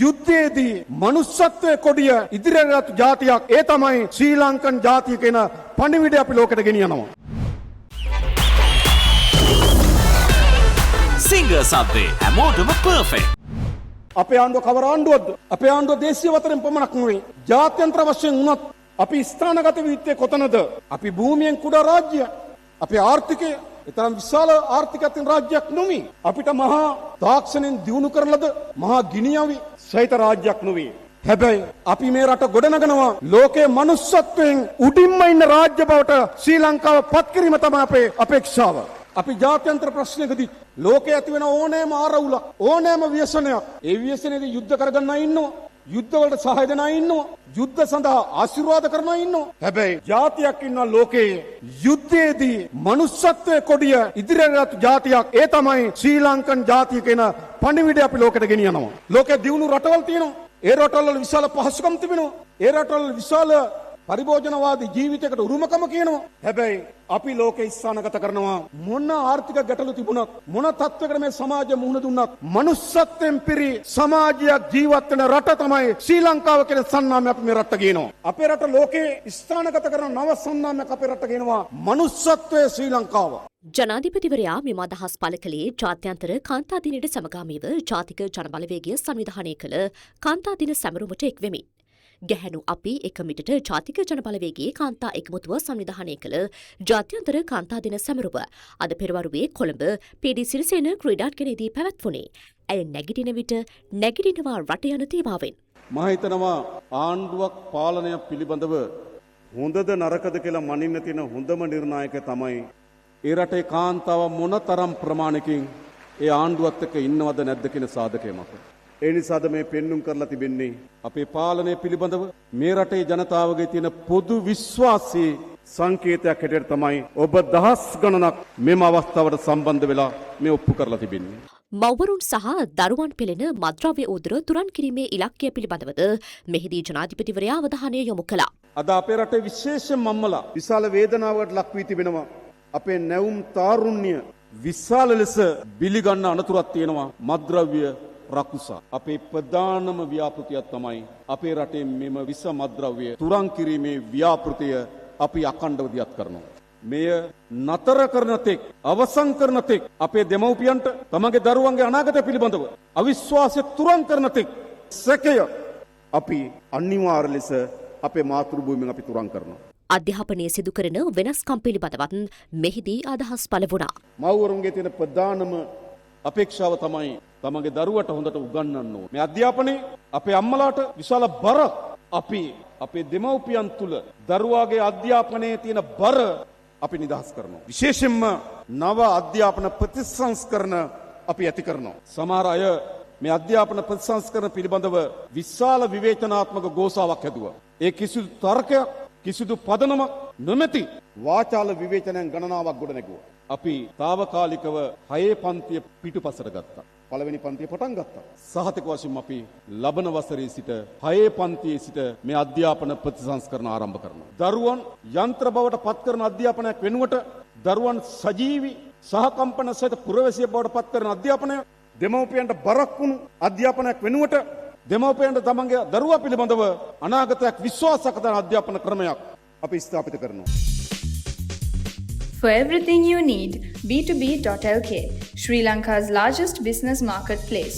යුද්ධයේදී මනුස්සත්වයේ කොඩිය ඉදිරියට ජාතියක් ඒ තමයි ශ්‍රී ලංකන් ජාතිය කියන පණිවිඩය අපි ලෝකෙට ගෙනියනවා. සිංගර් සබ්වේ හැමෝටම පර්ෆෙක්ට්. අපේ ආණ්ඩුව කවර ආණ්ඩුවක්ද? අපේ ආණ්ඩුව දේශීය වතරෙන් පමණක් නෙවෙයි ජාත්‍යන්තර වශයෙන් වුණත් අපි ස්ථානගත වී යුත්තේ කොතනද? අපි භූමියෙන් කුඩා රාජ්‍යයක්. අපේ ආර්ථිකය එතරම් විශාල ආර්ථිකයක් තියෙන රාජ්‍යයක් නෙවෙයි. අපිට මහා තාක්ෂණයෙන් දියුණු කරලද මහා ගිනියවි සහිත රාජ්‍යයක් නෙවෙයි. හැබැයි අපි මේ රට ගොඩනගනවා ලෝකයේ මනුස්සත්වයෙන් උඩින්ම ඉන්න රාජ්‍ය බවට ශ්‍රී ලංකාව පත් කිරීම තමයි අපේ අපේක්ෂාව. අපි ජාත්‍යන්තර ප්‍රශ්නයකදී ලෝකයේ ඇති වෙන ඕනෑම ආරවුලක් ඕනෑම ව්‍යසනයක් ඒ ව්‍යසනයේදී යුද්ධ කරගන්න අය ඉන්නවා. යුද්ධ වලට සහාය දෙන අය ඉන්නවා. යුද්ධ සඳහා ආශිර්වාද කරන අය ඉන්නවා. හැබැයි ජාතියක් ඉන්නවා ලෝකයේ යුද්ධයේදී මනුස්සත්වයේ කොඩිය ඉදිරියට ජාතියක් ඒ තමයි ශ්‍රී ලංකන් ජාතිය කියන පණිවිඩය අපි ලෝකෙට ගෙනියනවා. ලෝකයේ දියුණු රටවල් තියෙනවා. ඒ රටවල විශාල පහසුකම් තිබෙනවා. ඒ රටවල විශාල පරිභෝජනවාදී ජීවිතයකට උරුමකම කියනවා. හැබැයි අපි ලෝකේ ස්ථානගත කරනවා මොන ආර්ථික ගැටලු තිබුණත් මොන තත්ත්වයකට මේ සමාජය මුහුණ දුන්නත් මනුස්සත්වයෙන් පිරි සමාජයක් ජීවත් වෙන රට තමයි ශ්‍රී ලංකාව කියන සන්නාමය අපි මේ රටට ගේනවා. අපේ රට ලෝකේ ස්ථානගත කරන නව සන්නාමයක් අපේ රටට ගේනවා මනුස්සත්වයේ ශ්‍රී ලංකාව. ජනාධිපතිවරයා මෙම අදහස් පළ කළේ ජාත්‍යන්තර කාන්තා දිනයට සමගාමීව ජාතික ජනබලවේගය සංවිධානය කළ කාන්තා දින සැමරුමට එක්වෙමින්. ගැහැණු අපි එකමිටට ජාතික ජනබලවේගයේ කාන්තා එකමුතුව සංවිධානය කළ ජාත්‍යන්තර කාන්තා දින සැමරුම අද පෙරවරුවේ කොළඹ පීඩී සිරිසේන ක්‍රීඩාංගණයේදී පැවැත්වුණේ. ඇය නැගිටින විට නැගිටිනවා රට යන තේමාවෙන්. මම හිතනවා ආණ්ඩුවක් පාලනය පිළිබඳව හොඳද නරකද කියලා මනින්න තියෙන හොඳම නිර්ණායකය තමයි ඒ රටේ කාන්තාව මොනතරම් ප්‍රමාණයකින් ඒ ආණ්ඩුවත් එක්ක ඉන්නවද නැද්ද කියන සාධකය මත. ඒ නිසාද මේ පෙන්눔 කරලා තිබෙන්නේ අපේ පාලනය පිළිබඳව මේ රටේ ජනතාවගේ තියෙන පොදු විශ්වාසී සංකේතයක් හැටියට තමයි ඔබ දහස් ගණනක් මෙම අවස්ථාවට සම්බන්ධ වෙලා මේ ඔප්පු කරලා තිබෙන්නේ. මව්වරුන් සහ දරුවන් පෙළෙන මද්‍රව්‍ය උදුර තුරන් කිරීමේ ඉලක්කය පිළිබඳවද මෙහිදී ජනාධිපතිවරයා අවධානය යොමු කළා. අද අපේ රටේ විශේෂ මම්මලා විශාල වේදනාවකට ලක් වී තිබෙනවා. අපේ නැවුම් තාරුණ්‍ය විශාල ලෙස බිලිගන්න අනතුරක් තියෙනවා මද්‍රව්‍ය රකුසා. අපේ ප්‍රධානම ව්‍යාපෘතියක් තමයි අපේ රටේ මෙම විස මද්‍රව්‍ය තුරන් කිරීමේ ව්‍යාපෘතිය අපි අඛණ්ඩව දියත් කරනවා. මෙය නතර කරන තෙක් අවසන් කරන තෙක් අපේ දෙමව්පියන්ට තමගේ දරුවන්ගේ අනාගතය පිළිබඳව අවිශ්වාසය තුරන් කරන තෙක් සැකය අපි අනිවාර්ය ලෙස අපේ මාතෘ භූමියෙන් අපි තුරන් කරනවා. අධ්‍යාපනය සිදු කරන වෙනස්කම් පිළිබඳවත් මෙහිදී අදහස් පළ වුණා. මව්වරුන්ගේ තියෙන ප්‍රධානම අපේක්ෂාව තමයි තමගේ දරුවට හොඳට උගන්වන්න ඕන. මේ අධ්‍යාපනයේ අපේ අම්මලාට විශාල බරක් අපි අපේ දෙමව්පියන් තුල දරුවාගේ අධ්‍යාපනයේ තියෙන බර අපි නිදහස් කරනවා. විශේෂයෙන්ම නව අධ්‍යාපන ප්‍රතිසංස්කරණ අපි ඇති කරනවා. සමහර අය මේ අධ්‍යාපන ප්‍රතිසංස්කරණ පිළිබඳව විශාල විවේචනාත්මක ගෝසාවක් හැදුවා. ඒ කිසිදු තර්කයක් කිසිදු පදනමක් නොමැති වාචාල විවේචනයන් ගණනාවක් ගොඩ නැගුවා. අපි తాවකාලිකව 6 පන්තිය පිටුපසට ගත්තා. පළවෙනි පන්තිය පටන් ගත්තා. සහතික වශයෙන් අපි ලබන වසරේ සිට 6 පන්තියේ සිට මේ අධ්‍යාපන ප්‍රතිසංස්කරණ ආරම්භ කරනවා. දරුවන් යන්ත්‍ර බවට පත් කරන අධ්‍යාපනයක් වෙනුවට දරුවන් සජීවී සහකම්පන සහිත පුරවැසියෙක් බවට පත් කරන අධ්‍යාපනය, දෙමව්පියන්ට බරක් වුණු අධ්‍යාපනයක් වෙනුවට දෙමව්පියන්ට තමන්ගේ දරුවා පිළිබඳව අනාගතයක් විශ්වාසයක් කරන අධ්‍යාපන ක්‍රමයක් අපි ස්ථාපිත කරනවා. For everything you need, B2B.lk, Sri Lanka's largest business marketplace.